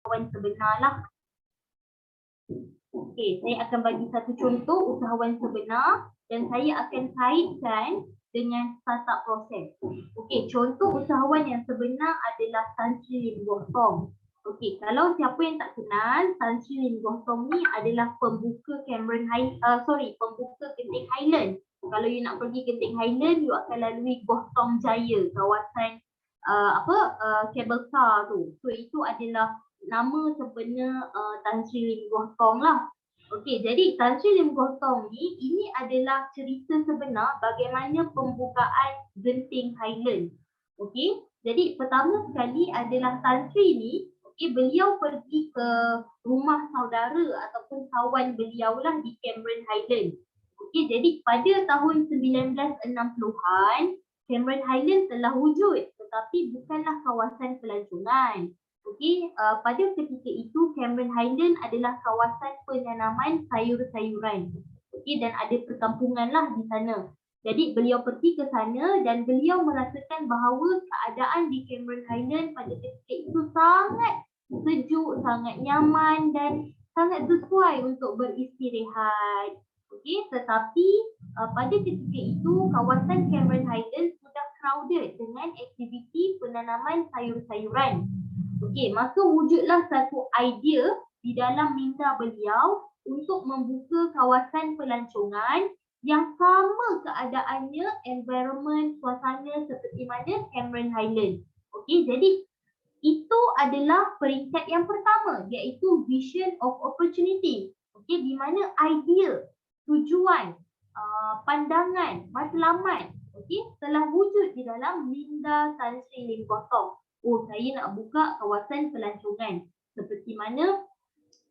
usahawan sebenar lah. Okey, saya akan bagi satu contoh usahawan sebenar dan saya akan kaitkan dengan startup proses. Okey, contoh usahawan yang sebenar adalah Tan Sri Lim Gosong. Okey, kalau siapa yang tak kenal, Tan Sri Lim Gosong ni adalah pembuka pembuka Genting Highland. Kalau you nak pergi Genting Highland, you akan lalui Gosong Jaya, kawasan cable car tu. So itu adalah nama sebenar Tan Sri Lim Gosong lah. Okey, jadi Tan Sri Lim Gosong ni, ini adalah cerita sebenar bagaimana pembukaan Genting Highland. Okey, jadi pertama sekali adalah Tan Sri ni, beliau pergi ke rumah saudara ataupun kawan beliau lah di Cameron Highland. Okey, jadi pada tahun 1960-an, Cameron Highland telah wujud tetapi bukanlah kawasan pelancongan. Okey, pada ketika itu Cameron Highland adalah kawasan penanaman sayur-sayuran. Okey, dan ada perkampungan lah di sana. Jadi beliau pergi ke sana dan beliau merasakan bahawa keadaan di Cameron Highland pada ketika itu sangat sejuk, sangat nyaman dan sangat sesuai untuk beristirahat. Okey, tetapi pada ketika itu kawasan Cameron Highlands sudah crowded dengan aktiviti penanaman sayur-sayuran. Okey, maka wujudlah satu idea di dalam minda beliau untuk membuka kawasan pelancongan yang sama keadaannya, environment, suasana seperti mana Cameron Highlands. Okey, jadi itu adalah peringkat yang pertama, iaitu vision of opportunity. Okey, di mana idea, tujuan, pandangan, matlamat telah wujud di dalam minda Tan Sri Lim Gosong. Oh, saya nak buka kawasan pelancongan seperti mana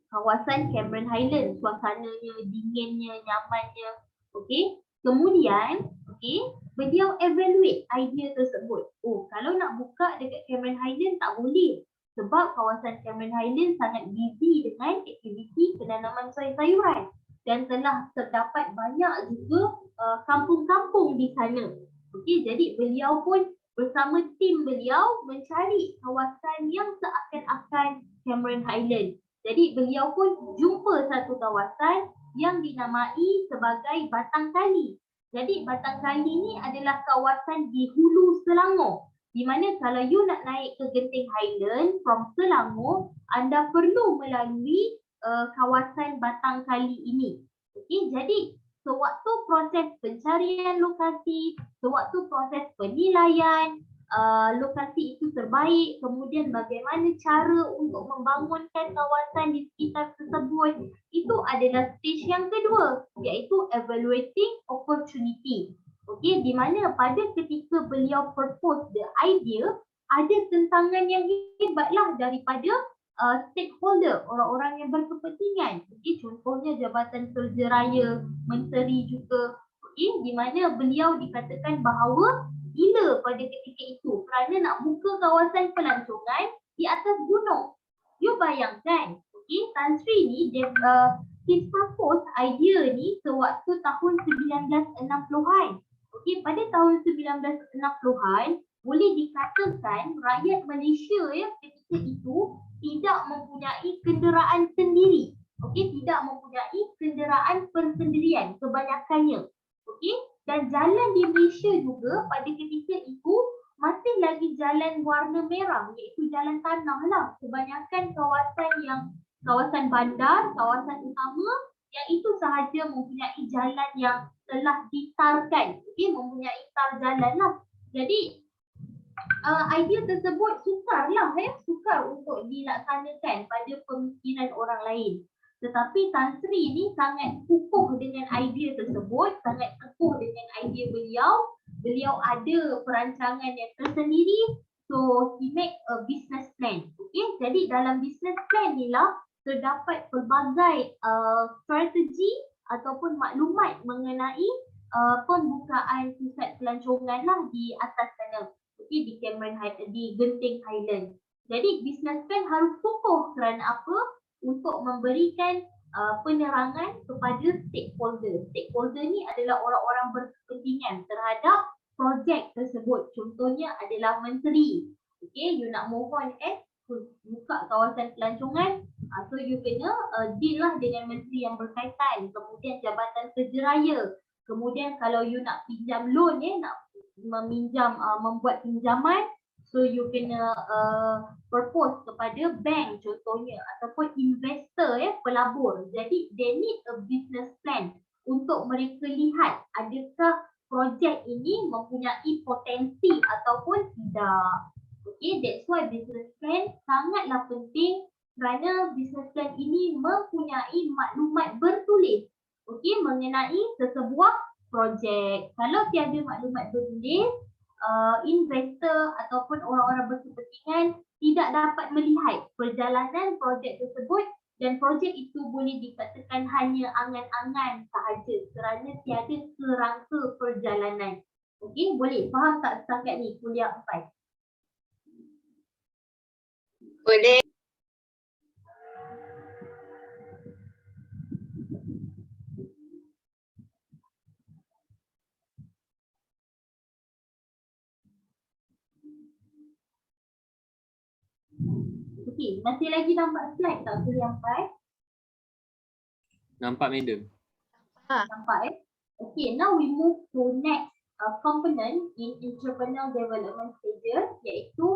kawasan Cameron Highlands, suasananya, dinginnya, nyamannya. Okey, kemudian beliau evaluate idea tersebut. Oh, kalau nak buka dekat Cameron Highlands tak boleh sebab kawasan Cameron Highlands sangat busy dengan aktiviti penanaman sayur-sayuran. Dan telah terdapat banyak juga kampung-kampung di sana. Okey, jadi beliau pun bersama tim beliau mencari kawasan yang seakan-akan Cameron Highlands. Jadi beliau pun jumpa satu kawasan yang dinamai sebagai Batang Kali. Jadi Batang Kali ni adalah kawasan di hulu Selangor. Di mana kalau you nak naik ke Genting Highlands from Selangor, anda perlu melalui kawasan Batang Kali ini. Okey, jadi sewaktu proses pencarian lokasi, sewaktu proses penilaian lokasi itu terbaik, kemudian bagaimana cara untuk membangunkan kawasan di sekitar tersebut, itu adalah stage yang kedua, iaitu evaluating opportunity. Okey, di mana pada ketika beliau propose the idea, ada tentangan yang hebatlah daripada stakeholder, orang-orang yang berkepentingan. Okey, contohnya Jabatan Kerja Raya, menteri juga. Okey, di mana beliau dikatakan bahawa gila pada ketika itu kerana nak buka kawasan pelancongan di atas gunung. You bayangkan, okey, Tan Sri ni his propose idea ni sewaktu tahun 1960-an. Okey, pada tahun 1960-an boleh dikatakan rakyat Malaysia ketika itu tidak mempunyai kenderaan sendiri. Okey, tidak mempunyai kenderaan persendirian kebanyakannya. Okey, dan jalan di Malaysia juga pada ketika itu masih lagi jalan warna merah, iaitu jalan tanah lah. Kebanyakan kawasan bandar, kawasan utama yang itu sahaja mempunyai jalan yang telah ditarkan. Okey, mempunyai tar jalan lah. Jadi idea tersebut sukar untuk dilaksanakan pada pemikiran orang lain. Tetapi Tan Sri ni sangat kukuh dengan idea tersebut, sangat teguh dengan idea beliau. Beliau ada perancangan yang tersendiri, so he make a business plan. Okay, jadi dalam business plan ni lah terdapat pelbagai strategi ataupun maklumat mengenai pembukaan pusat pelancongan lah di atas sana. Okay, di Genting Highlands. Jadi business plan harus kukuh kerana apa? Untuk memberikan penerangan kepada stakeholder. Stakeholder ni adalah orang-orang berkepentingan terhadap projek tersebut. Contohnya adalah menteri. Okay, you nak mohon buka kawasan pelancongan, so you kena deal lah dengan menteri yang berkaitan, kemudian Jabatan Kerja Raya, kemudian kalau you nak pinjam loan nak meminjam, membuat pinjaman, so you kena propose kepada bank contohnya, ataupun investor pelabur. Jadi they need a business plan untuk mereka lihat adakah projek ini mempunyai potensi ataupun tidak. Okay, that's why business plan sangatlah penting, kerana business plan ini mempunyai maklumat bertulis, okay, mengenai sesebuah projek. Kalau tiada maklumat bertulis, investor ataupun orang-orang berkepentingan tidak dapat melihat perjalanan projek tersebut, dan projek itu boleh dikatakan hanya angan-angan sahaja kerana tiada kerangka perjalanan. Okey, boleh faham tak setakat ni kuliah 4? Boleh. Okey, masih lagi nampak slide tak kuliah 4? Nampak, madam. Nampak Okay, now we move to next component in entrepreneurial development stages, iaitu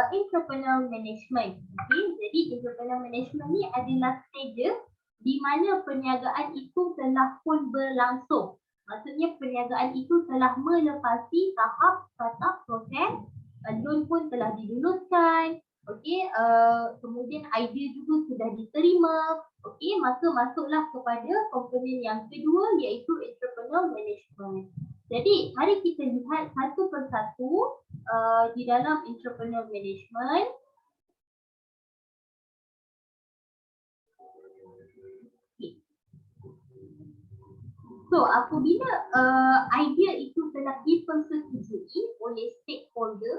entrepreneurial management. Okay, jadi entrepreneurial management ni adalah stages di mana perniagaan itu telah pun berlangsung. Maksudnya perniagaan itu telah melepasi tahap startup proses, loan pun telah diluluskan, okey, kemudian idea juga sudah diterima. Okey, maka masuklah kepada komponen yang kedua, iaitu entrepreneurial management. Jadi mari kita lihat satu persatu di dalam entrepreneurial management. So, apabila idea itu telah dipersetujui oleh stakeholder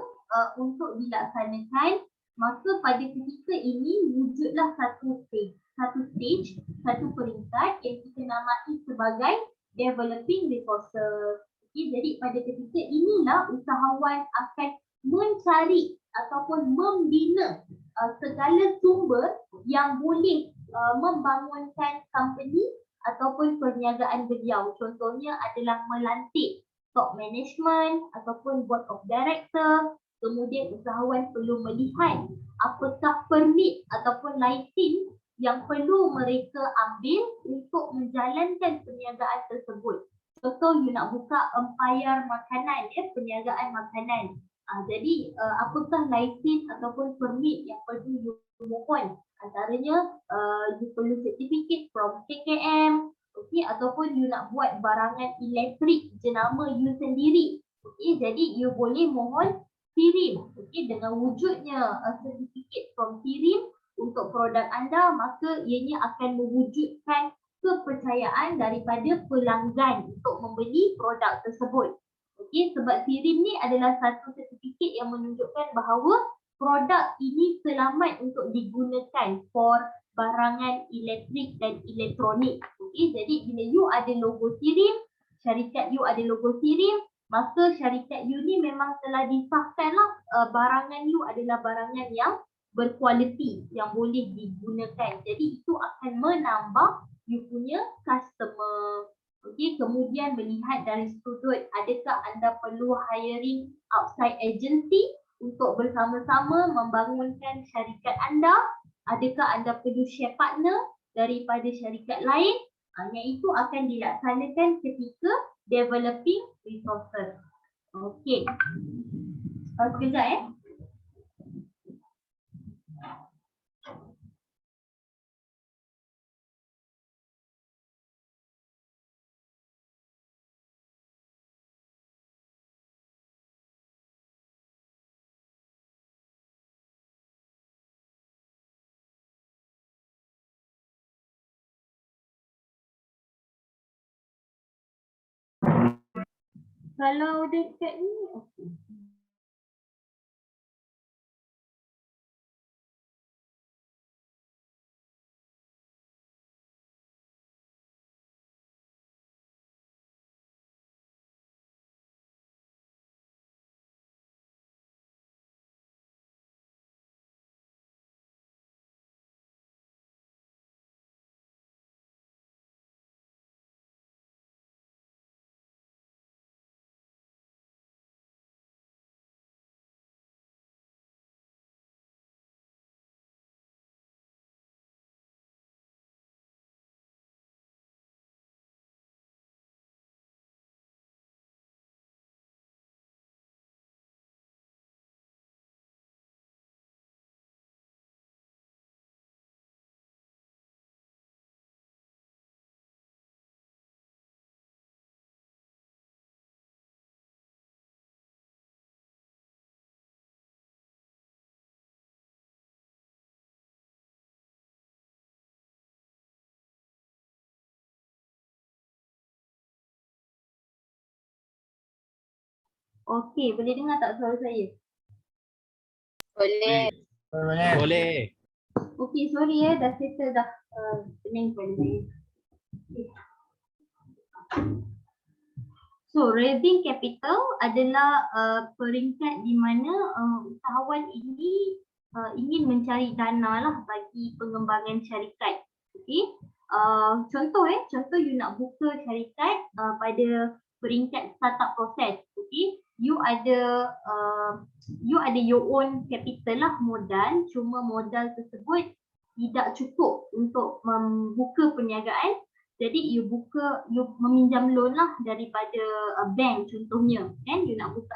untuk dilaksanakan, maka pada ketika ini wujudlah satu stage, satu peringkat yang kita namai sebagai developing resources. Okay, jadi pada ketika inilah usahawan akan mencari ataupun membina segala sumber yang boleh membangunkan company ataupun perniagaan beliau. Contohnya adalah melantik top management ataupun board of director. Kemudian usahawan perlu melihat apakah permit ataupun lesen yang perlu mereka ambil untuk menjalankan perniagaan tersebut. Contoh, you nak buka empayar makanan, perniagaan makanan. Jadi apakah lesen ataupun permit yang perlu you mohon? Antaranya you perlu certificate from KKM, okay, ataupun you nak buat barangan elektrik jenama you sendiri. Okay, jadi you boleh mohon SIRIM. Okay, dengan wujudnya certificate from SIRIM untuk produk anda, maka ianya akan mewujudkan kepercayaan daripada pelanggan untuk membeli produk tersebut. Okay, sebab SIRIM ni adalah satu sertifikat yang menunjukkan bahawa produk ini selamat untuk digunakan for barangan elektrik dan elektronik. Okay, jadi bila you ada logo SIRIM, syarikat you ada logo SIRIM, maka syarikat you ni memang telah disahkanlah barangan you adalah barangan yang berkualiti yang boleh digunakan. Jadi itu akan menambah you punya customer. Okey, kemudian melihat dari sudut adakah anda perlu hiring outside agency untuk bersama-sama membangunkan syarikat anda, adakah anda perlu share partner daripada syarikat lain, yang itu akan dilaksanakan ketika developing resources. Okey. Sekejap Kalau dekat ni, okey. Okey, boleh dengar tak suara saya? Boleh. Boleh. Okey, sorry ya, dah settle dah. Pening pada saya. So, raising capital adalah peringkat di mana usahawan ini ingin mencari dana lah bagi pengembangan syarikat. Okey. Contoh you nak buka syarikat pada peringkat startup proses. Okey. You ada your own capital lah, modal, cuma modal tersebut tidak cukup untuk membuka perniagaan. Jadi you meminjam loan lah daripada bank contohnya, kan? You nak buka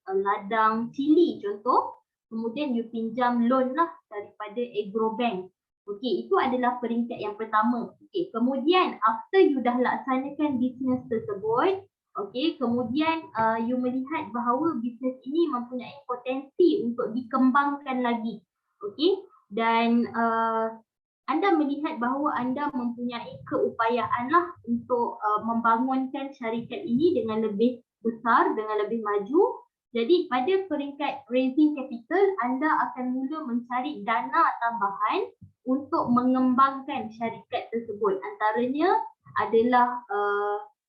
ladang cili contoh, kemudian you pinjam loan lah daripada agro bank. Okey, itu adalah peringkat yang pertama. Okey, kemudian after you dah laksanakan bisnes tersebut, okey, kemudian you melihat bahawa bisnes ini mempunyai potensi untuk dikembangkan lagi. Okey, dan anda melihat bahawa anda mempunyai keupayaan lah untuk membangunkan syarikat ini dengan lebih besar, dengan lebih maju. Jadi pada peringkat raising capital, anda akan mula mencari dana tambahan untuk mengembangkan syarikat tersebut. Antaranya adalah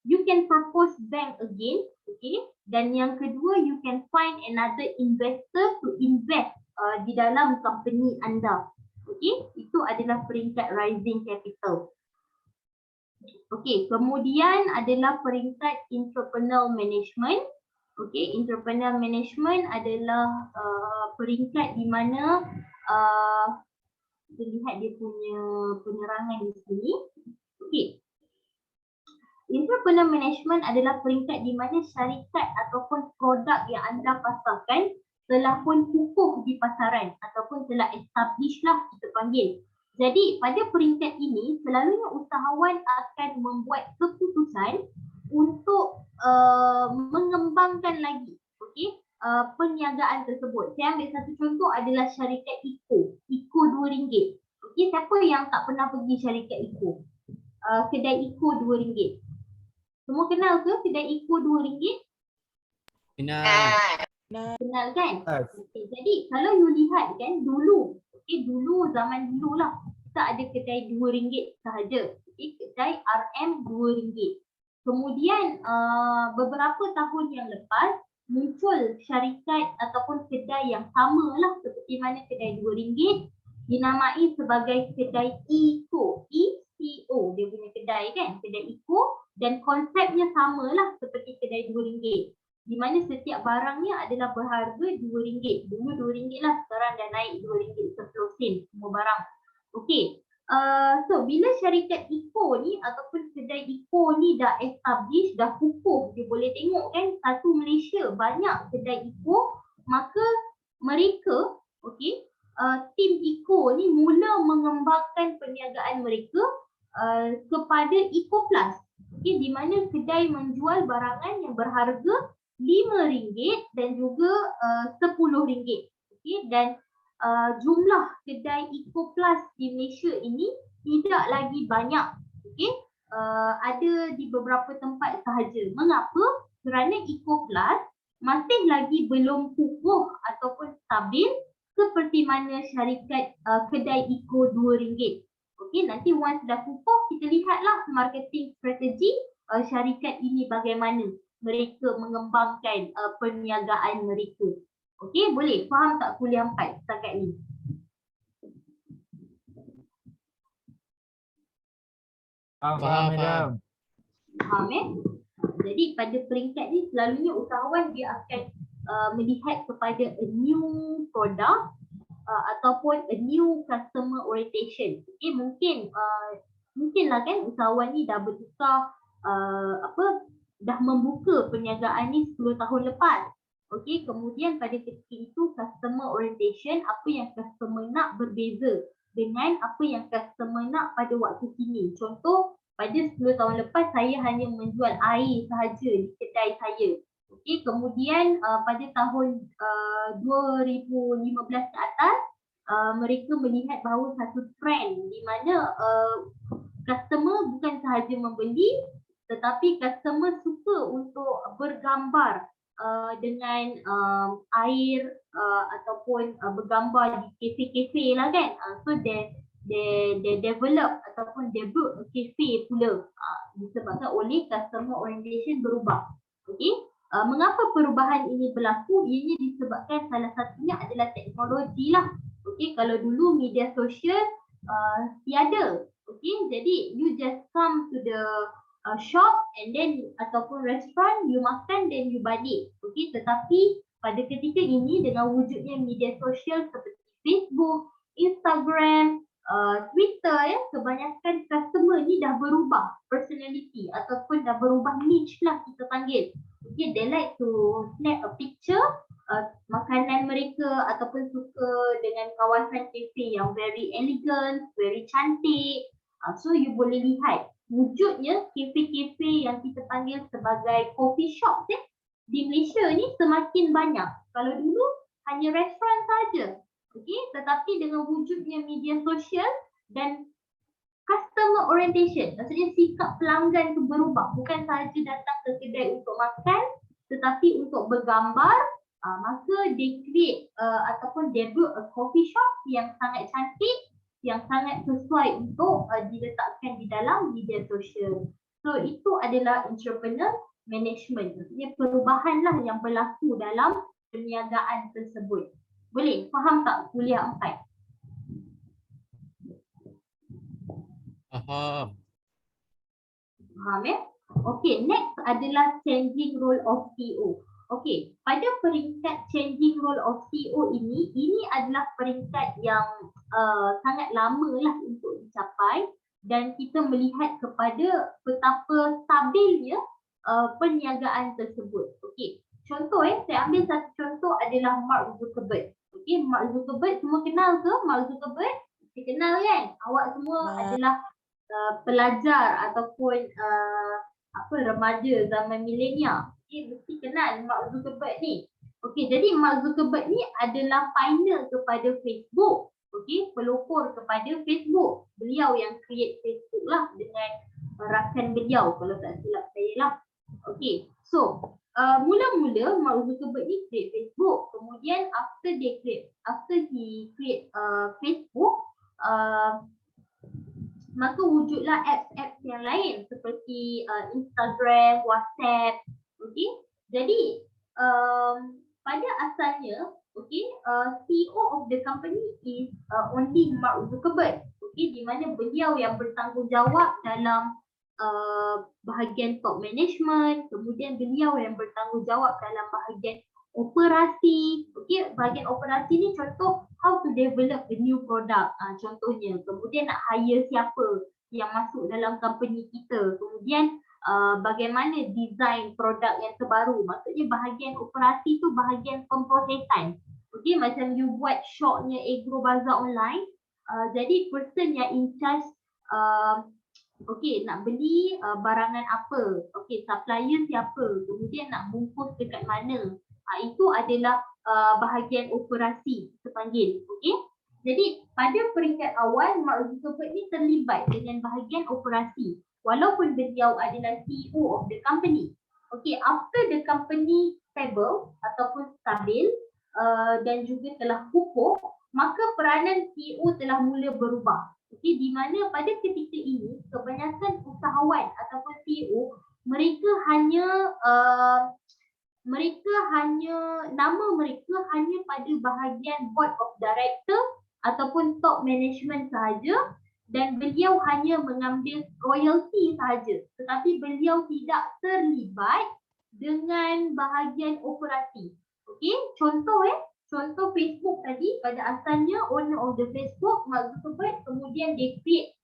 you can propose bank again, okay? Dan yang kedua, you can find another investor to invest di dalam company anda. Okey, itu adalah peringkat rising capital. Okey, kemudian adalah peringkat entrepreneurial management. Okey, entrepreneurial management adalah peringkat di mana kita lihat dia punya penerangan di sini. Okey. Entrepreneurial management adalah peringkat di mana syarikat ataupun produk yang anda pasarkan telah pun kukuh di pasaran ataupun telah establish lah kita panggil. Jadi pada peringkat ini selalunya usahawan akan membuat keputusan untuk mengembangkan lagi perniagaan tersebut. Saya ambil satu contoh adalah syarikat Eco RM2. Okey, siapa yang tak pernah pergi syarikat Eco? Kedai Eco RM2. Semua kenal ke kedai Eco RM2? Kenal. Kenal kan? Okay, jadi kalau you lihat kan dulu, zaman dulu lah, kita ada kedai RM2 sahaja. Kedai RM RM2. Kemudian beberapa tahun yang lepas muncul syarikat ataupun kedai yang sama lah seperti mana kedai RM2 dinamai sebagai kedai Eco. ECO dia punya kedai kan, kedai Eco, dan konsepnya sama lah seperti kedai RM2. Di mana setiap barangnya adalah berharga RM2. Dulu RM2 lah, sekarang dah naik RM2 10 sen semua barang. Okey. So bila syarikat Eco ni ataupun kedai Eco ni dah establish, dah kukuh, dia boleh tengok kan satu Malaysia banyak kedai Eco, maka mereka tim Eco ni mula mengembangkan perniagaan mereka kepada Eco Plus. Okey, di mana kedai menjual barangan yang berharga RM5 dan juga RM10. Okey, dan jumlah kedai Eco Plus di Malaysia ini tidak lagi banyak. Okey, ada di beberapa tempat sahaja. Mengapa? Kerana Eco Plus masih lagi belum kukuh ataupun stabil seperti mana syarikat kedai Eco RM2. Okey, nanti once dah kukuh, kita lihatlah marketing strategi syarikat ini bagaimana mereka mengembangkan perniagaan mereka. Okey, boleh faham tak kuliah 4 setakat ni? Faham. Faham Jadi pada peringkat ni selalunya usahawan dia akan melihat kepada a new product ataupun a new customer orientation. Okey, mungkinlah kan usahawan ni dah bertukar dah membuka perniagaan ni 10 tahun lepas. Okey, kemudian pada ketika itu customer orientation, apa yang customer nak berbeza dengan apa yang customer nak pada waktu kini. Contoh, pada 10 tahun lepas saya hanya menjual air sahaja di kedai saya. Okey, kemudian pada tahun 2015 ke atas, mereka melihat bahawa satu trend di mana customer bukan sahaja membeli, tetapi customer suka untuk bergambar dengan air ataupun bergambar di kafe-kafe lah kan. So they develop ataupun they build a cafe pula disebabkan oleh customer orientation berubah. Okay. Mengapa perubahan ini berlaku? Ianya disebabkan salah satunya adalah teknologi lah. Okay. Kalau dulu media sosial tiada. Okay. Jadi you just come to the shop and then ataupun restoran, you makan then you balik. Okay. Tetapi pada ketika ini dengan wujudnya media sosial seperti Facebook, Instagram, Twitter ya, kebanyakan customer ni dah berubah personality ataupun dah berubah niche lah kita panggil. Okay, they like to snap a picture makanan mereka ataupun suka dengan kawasan kafe yang very elegant, very cantik. So you boleh lihat wujudnya kafe-kafe yang kita panggil sebagai coffee shop di Malaysia ni semakin banyak. Kalau dulu hanya restoran saja. Okay, tetapi dengan wujudnya media sosial dan customer orientation, maksudnya sikap pelanggan itu berubah. Bukan sahaja datang ke kedai untuk makan, tetapi untuk bergambar, maka they create ataupun they build a coffee shop yang sangat cantik, yang sangat sesuai untuk diletakkan di dalam media sosial. So itu adalah entrepreneur management. Maksudnya perubahan lah yang berlaku dalam perniagaan tersebut. Boleh faham tak kuliah 4? Faham. Faham ya? Okay, next adalah changing role of CEO. Okay, pada peringkat changing role of CEO ini adalah peringkat yang sangat lama lah untuk dicapai dan kita melihat kepada betapa stabilnya perniagaan tersebut. Okay, contoh saya ambil satu contoh adalah Mark Zuckerberg. Okay, Mark Zuckerberg semua kenal ke? Mark Zuckerberg? Mesti kenal kan? Awak semua adalah pelajar ataupun remaja zaman milenial. Okay, mesti kenal Mark Zuckerberg ni. Okay, jadi Mark Zuckerberg ni adalah pioneer kepada Facebook. Okay, pelopor kepada Facebook. Beliau yang create Facebook lah dengan rakan beliau kalau tak silap saya lah. Okay, so mula-mula Mark Zuckerberg ni create Facebook. Kemudian after he create Facebook, maka wujudlah apps yang lain seperti Instagram, WhatsApp. Okay, jadi pada asalnya, okay, CEO of the company is only Mark Zuckerberg. Okay, di mana beliau yang bertanggungjawab dalam bahagian top management, kemudian beliau yang bertanggungjawab dalam bahagian operasi. Okay, bahagian operasi ni contoh how to develop a new product contohnya. Kemudian nak hire siapa yang masuk dalam company kita. Kemudian bagaimana design produk yang terbaru. Maksudnya bahagian operasi tu bahagian pemprosesan. Okay, macam you buat shopnya Agro Bazaar online. Jadi person yang in charge nak beli barangan apa. Okay, supplier siapa. Kemudian nak bungkus dekat mana. Itu adalah bahagian operasi kita panggil. Okay? Jadi pada peringkat awal Mark Zuckerberg ni terlibat dengan bahagian operasi walaupun beliau adalah CEO of the company. Okay, after the company stable ataupun stabil dan juga telah kukuh, maka peranan CEO telah mula berubah. Okay, di mana pada ketika ini kebanyakan usahawan ataupun CEO mereka hanya nama mereka hanya pada bahagian board of director ataupun top management sahaja dan beliau hanya mengambil royalty sahaja tetapi beliau tidak terlibat dengan bahagian operasi. Okey, contoh Facebook tadi pada asalnya owner of the Facebook Mark Zuckerberg, kemudian dia create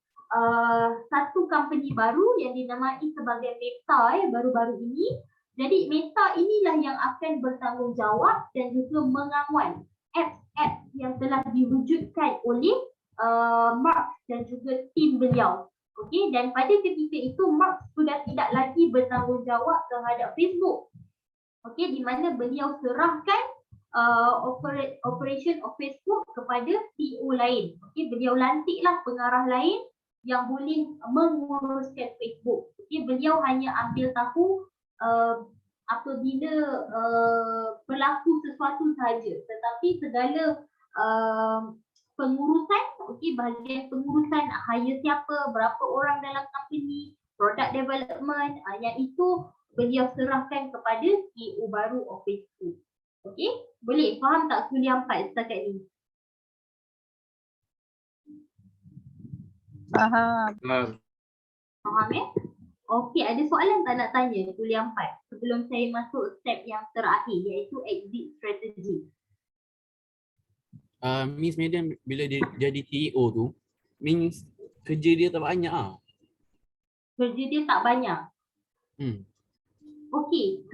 satu company baru yang dinamai sebagai Meta baru-baru ini. Jadi Meta inilah yang akan bertanggungjawab dan juga mengawal apps yang telah diwujudkan oleh Mark dan juga tim beliau. Okey, dan pada ketika itu Mark sudah tidak lagi bertanggungjawab terhadap Facebook. Okey, di mana beliau serahkan operation of Facebook kepada CEO lain. Okey, beliau lantiklah pengarah lain yang boleh menguruskan Facebook. Okey, beliau hanya ambil tahu apabila berlaku sesuatu sahaja, tetapi segala pengurusan, okey, bahagian pengurusan nak hire siapa, berapa orang dalam company, product development, yang itu beliau serahkan kepada CEO baru of phase 2. Okey, boleh faham tak kuliah 4 setakat ni? Faham. Faham Okey, ada soalan tak nak tanya kuliah 4 sebelum saya masuk step yang terakhir iaitu exit strategy? Miss Madam bila dia jadi CEO tu, means kerja dia tak banyak ah. Kerja dia tak banyak. Okey,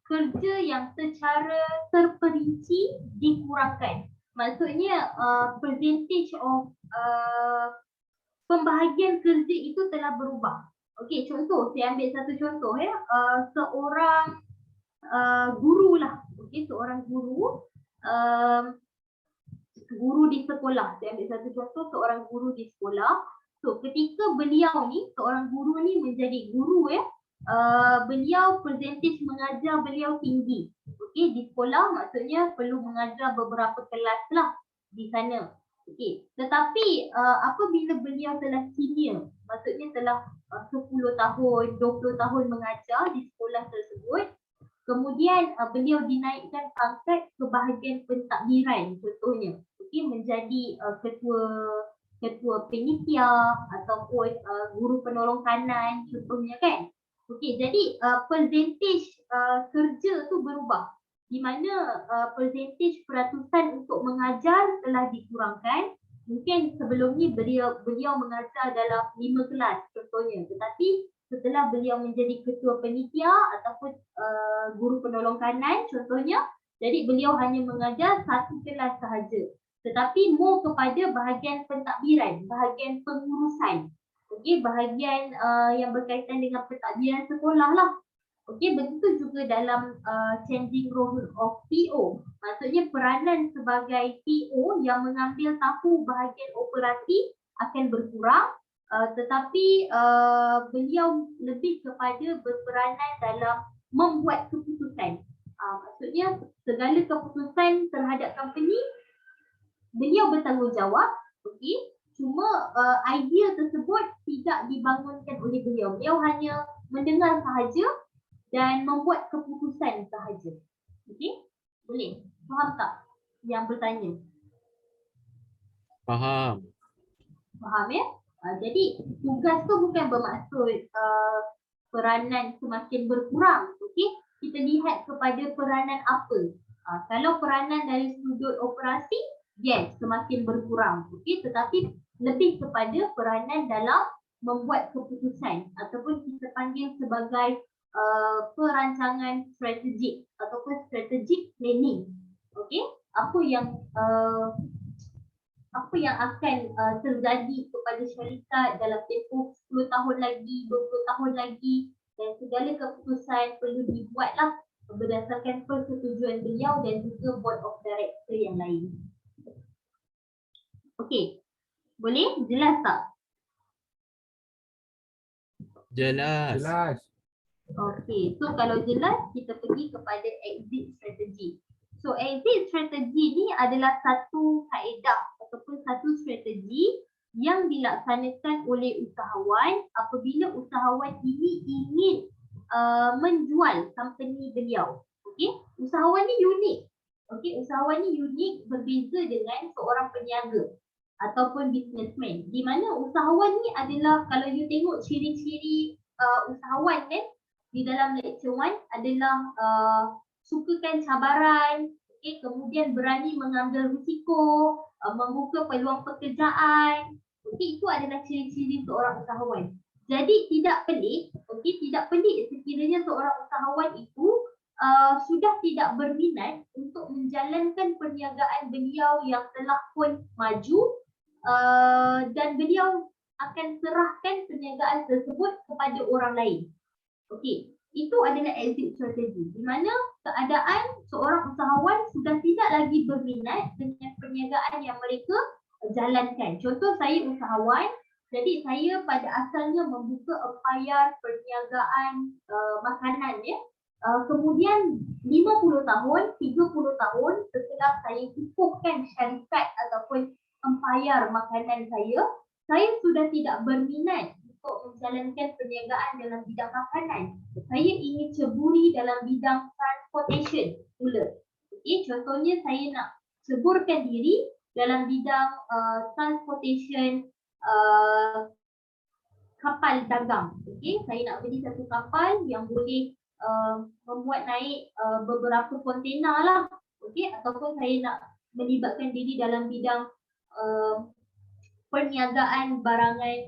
kerja yang secara terperinci dikurangkan. Maksudnya percentage of pembahagian kerja itu telah berubah. Okey, contoh, saya ambil satu contoh seorang guru lah. Okey, seorang guru guru di sekolah. Saya ambil satu contoh, seorang guru di sekolah. So, ketika beliau ni, seorang guru ni menjadi guru beliau percentage mengajar beliau tinggi. Okey, di sekolah maksudnya perlu mengajar beberapa kelas lah di sana. Okey, tetapi apabila beliau telah senior, maksudnya telah 10 tahun, 20 tahun mengajar di sekolah tersebut, kemudian beliau dinaikkan pangkat ke bahagian pentadbiran contohnya. Okey, menjadi ketua penitia ataupun guru penolong kanan contohnya kan. Okey, jadi percentage kerja tu berubah, di mana percentage peratusan untuk mengajar telah dikurangkan. Mungkin sebelum ni beliau mengajar dalam 5 kelas contohnya, tetapi setelah beliau menjadi ketua penitia ataupun guru penolong kanan contohnya, jadi beliau hanya mengajar 1 kelas sahaja, tetapi more kepada bahagian pentadbiran, bahagian pengurusan. Okey, bahagian yang berkaitan dengan pentadbiran sekolah lah. Okey, begitu juga dalam changing role of PO. Maksudnya peranan sebagai PO yang mengambil tahu bahagian operasi akan berkurang, tetapi beliau lebih kepada berperanan dalam membuat keputusan. Maksudnya segala keputusan terhadap company beliau bertanggungjawab. Okey, cuma idea tersebut tidak dibangunkan oleh beliau. Beliau hanya mendengar sahaja dan membuat keputusan sahaja. Okey? Boleh? Faham tak yang bertanya? Faham. Faham jadi tugas tu bukan bermaksud peranan semakin berkurang. Okey? Kita lihat kepada peranan apa. Kalau peranan dari sudut operasi, yes, semakin berkurang. Okey, tetapi lebih kepada peranan dalam membuat keputusan ataupun kita panggil sebagai perancangan strategik ataupun strategic planning. Okey, apa yang akan terjadi kepada syarikat dalam tempoh 10 tahun lagi, 20 tahun lagi, dan segala keputusan perlu dibuatlah berdasarkan persetujuan beliau dan juga board of director yang lain. Okey, boleh? Jelas tak? Jelas. Okey, so kalau jelas kita pergi kepada exit strategy. So exit strategy ni adalah satu kaedah ataupun satu strategi yang dilaksanakan oleh usahawan apabila usahawan ini ingin menjual company beliau. Okey, usahawan ni unik. Okey, usahawan ni unik berbeza dengan seorang peniaga ataupun businessman. Di mana usahawan ni adalah, kalau you tengok ciri-ciri usahawan kan di dalam lecture 1 adalah sukakan cabaran, okay, kemudian berani mengambil risiko, membuka peluang pekerjaan. Okay, itu adalah ciri-ciri seorang usahawan. Jadi tidak pelik, okay, tidak pelik sekiranya seorang usahawan itu sudah tidak berminat untuk menjalankan perniagaan beliau yang telah pun maju, dan beliau akan serahkan perniagaan tersebut kepada orang lain. Okey, itu adalah exit strategy, di mana keadaan seorang usahawan sudah tidak lagi berminat dengan perniagaan yang mereka jalankan. Contoh, saya usahawan, jadi saya pada asalnya membuka empayar perniagaan makanan Kemudian 50 tahun, 30 tahun setelah saya kukuhkan syarikat ataupun empayar makanan saya sudah tidak berminat untuk menjalankan perniagaan dalam bidang makanan. Saya ingin ceburi dalam bidang transportation pula. Okey, contohnya saya nak ceburkan diri dalam bidang transportation kapal dagang. Okey, saya nak beli satu kapal yang boleh membuat naik beberapa kontainer lah. Okey, ataupun saya nak melibatkan diri dalam bidang perniagaan barangan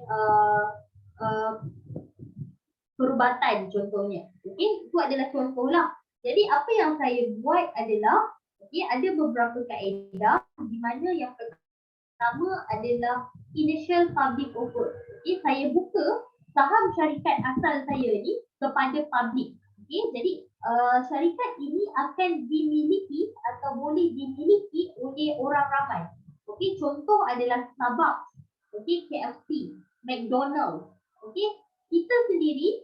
perubatan contohnya. Okey, itu adalah contoh lah. Jadi apa yang saya buat adalah ada beberapa kaedah di mana yang pertama adalah initial public offer. Saya buka saham syarikat asal saya ni kepada public. Jadi syarikat ini akan dimiliki atau boleh dimiliki oleh orang ramai. Contoh adalah Starbucks, KFC, McDonald's. Kita sendiri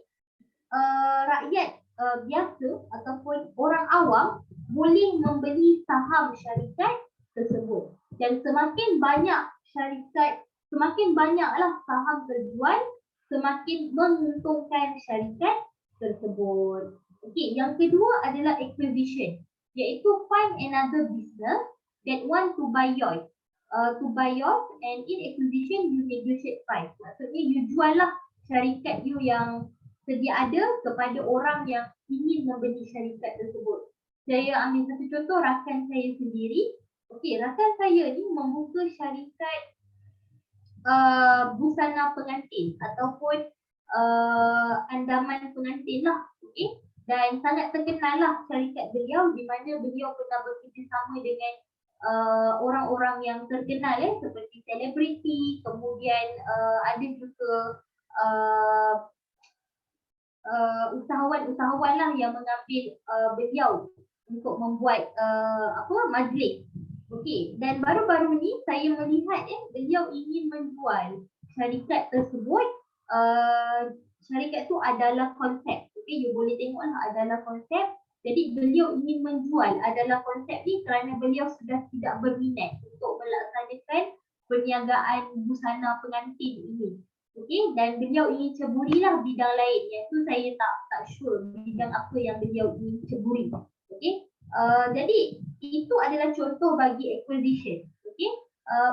rakyat biasa ataupun orang awam boleh membeli saham syarikat tersebut. Dan semakin banyak syarikat, semakin banyaklah saham terjual, semakin menguntungkan syarikat tersebut. Yang kedua adalah acquisition, iaitu find another business that want to buy yours. And in acquisition you negotiate price. Maksudnya you jual lah syarikat you yang sedia ada kepada orang yang ingin membeli syarikat tersebut. Saya ambil satu contoh rakan saya sendiri. Rakan saya ni membuka syarikat busana pengantin ataupun andaman pengantin lah. Dan sangat terkenal lah syarikat beliau di mana beliau pernah bekerjasama dengan orang-orang yang terkenal seperti selebriti, kemudian ada juga usahawan-usahawan lah yang mengambil beliau untuk membuat majlis. Dan baru-baru ni saya melihat beliau ingin menjual syarikat tersebut. Syarikat tu adalah konsep. You boleh tengoklah adalah konsep. Jadi beliau ingin menjual adalah konsep ni kerana beliau sudah tidak berminat untuk melaksanakan perniagaan busana pengantin ini. Dan beliau ingin ceburilah bidang lain. Yang tu saya tak sure bidang apa yang beliau ingin ceburi. Jadi itu adalah contoh bagi acquisition.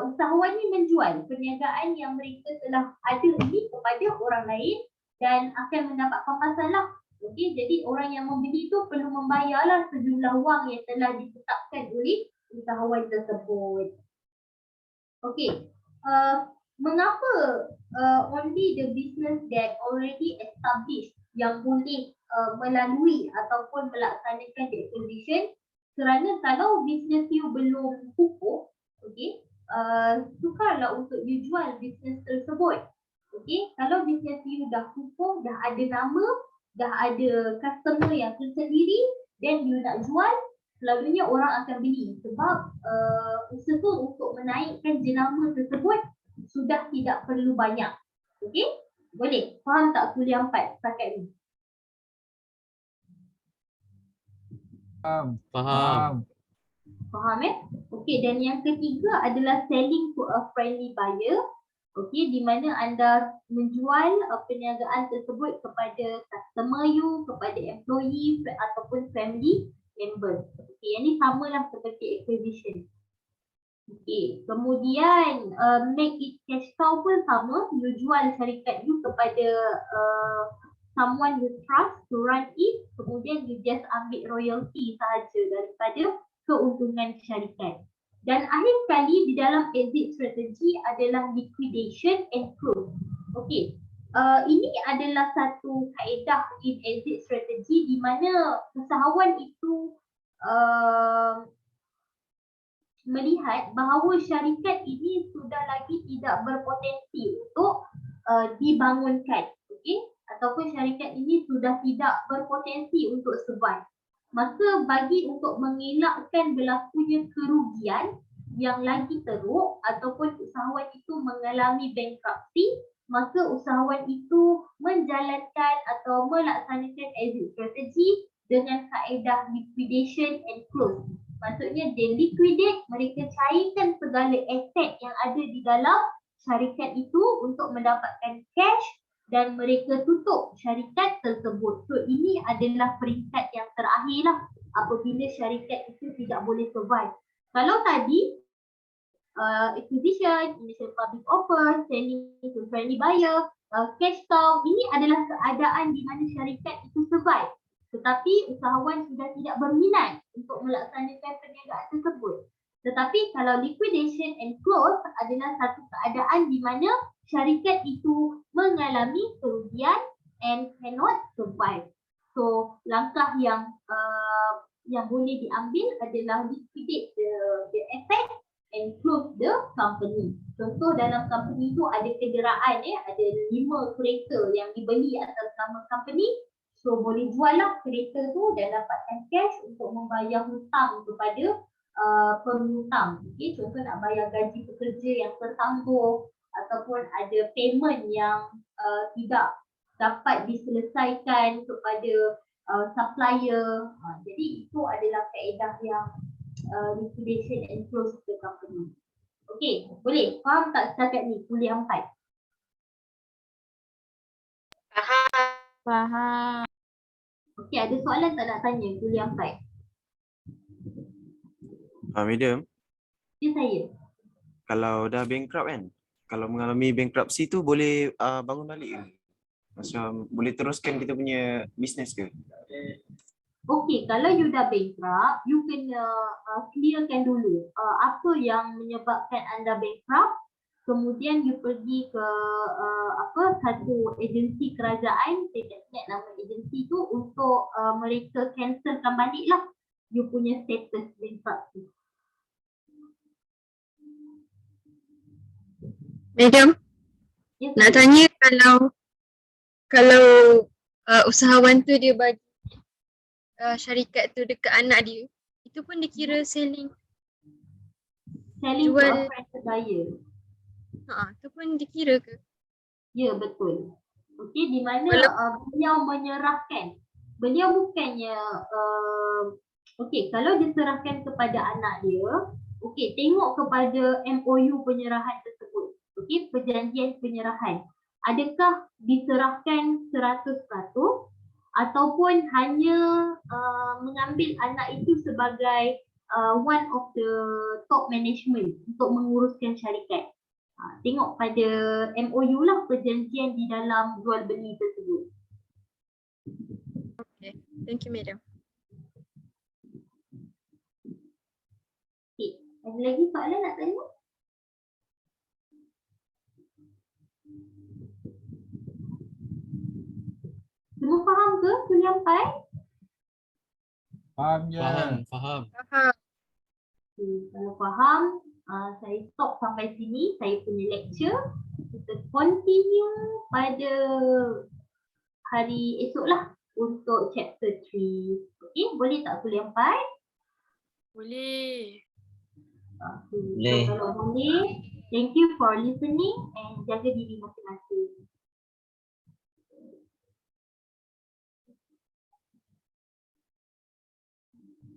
Usahawan ni menjual perniagaan yang mereka telah ada ini kepada orang lain dan akan mendapat pampasan lah. Jadi orang yang membeli tu perlu membayarlah sejumlah wang yang telah ditetapkan oleh usahawan tersebut. Mengapa only the business that already established yang boleh melalui ataupun melaksanakan acquisition? Kerana kalau business you belum kukuh, sukarlah untuk you jual business tersebut. Kalau business you dah kukuh, dah ada nama, dah ada customer yang tersendiri, then you nak jual, selalunya orang akan beli sebab usaha untuk menaikkan jenama tersebut sudah tidak perlu banyak. Boleh? Faham tak kuliah 4 setakat ni? Faham. Faham dan yang ketiga adalah selling to a friendly buyer. Di mana anda menjual perniagaan tersebut kepada customer you, kepada employee ataupun family members. Yang ni samalah seperti acquisition. Kemudian make it cash cow pun sama. You jual syarikat you kepada someone you trust to run it. Kemudian you just ambil royalty sahaja daripada keuntungan syarikat. Dan akhir sekali di dalam exit strategy adalah liquidation and close. Ini adalah satu kaedah in exit strategy di mana usahawan itu melihat bahawa syarikat ini sudah lagi tidak berpotensi untuk dibangunkan. Ataupun syarikat ini sudah tidak berpotensi untuk survive. Maka bagi untuk mengelakkan berlakunya kerugian yang lagi teruk ataupun usahawan itu mengalami bankruptcy, maka usahawan itu menjalankan atau melaksanakan exit strategy dengan kaedah liquidation and close. Maksudnya they liquidate, mereka cairkan segala aset yang ada di dalam syarikat itu untuk mendapatkan cash dan mereka tutup syarikat tersebut. So ini adalah peringkat yang terakhir lah apabila syarikat itu tidak boleh survive. Kalau tadi acquisition, initial public offer, selling to friendly buyer, cash cow, ini adalah keadaan di mana syarikat itu survive. Tetapi usahawan sudah tidak berminat untuk melaksanakan perniagaan tersebut. Tetapi kalau liquidation and close adalah satu keadaan di mana syarikat itu mengalami kerugian and cannot survive. So langkah yang boleh diambil adalah liquidate the asset and close the company. Contoh dalam company tu ada kenderaan ada 5 kereta yang dibeli atas nama company. So boleh jual lah kereta tu dan dapatkan cash untuk membayar hutang kepada penghutang. Okay, contoh nak bayar gaji pekerja yang tertangguh ataupun ada payment yang tidak dapat diselesaikan kepada supplier. Jadi itu adalah kaedah yang liquidation and close the company. Okey, boleh? Faham tak setakat ni kuliah 4? Faham. Okey, ada soalan tak nak tanya kuliah 4? Madam, Ya saya. kalau dah bankrupt kan, kalau mengalami bankruptcy tu boleh bangun balik ke? Macam boleh teruskan kita punya bisnes ke? Okey, kalau you dah bankrupt, you kena clearkan dulu apa yang menyebabkan anda bankrupt. Kemudian you pergi ke satu agensi kerajaan, saya tak ingat nama agensi tu, untuk mereka cancelkan balik lah you punya status bankruptcy. Madam, Ya, nak saya. tanya kalau usahawan tu dia bagi syarikat tu dekat anak dia, itu pun dikira selling. Selling to jual. a friend buyer. Tu pun dikira ke? Ya, betul. Okey, di mana Kalau- beliau menyerahkan. Beliau bukannya okey, kalau diserahkan kepada anak dia, okey, tengok kepada MOU penyerahan tersebut. Okey, perjanjian penyerahan. Adakah diserahkan 100% ataupun hanya mengambil anak itu sebagai one of the top management untuk menguruskan syarikat. Tengok pada MOU lah, perjanjian di dalam jual beli tersebut. Okay, thank you madam. Okay, ada lagi soalan nak tanya? Semua faham ke kuliah 4? Faham je. Faham, faham. Faham. Okay, kalau faham, saya stop sampai sini saya punya lecture. Kita continue pada hari esok lah untuk chapter 3. Okay, boleh tak kuliah 4? Boleh. Okay. Boleh. So, kalau boleh, thank you for listening and jaga diri masing-masing.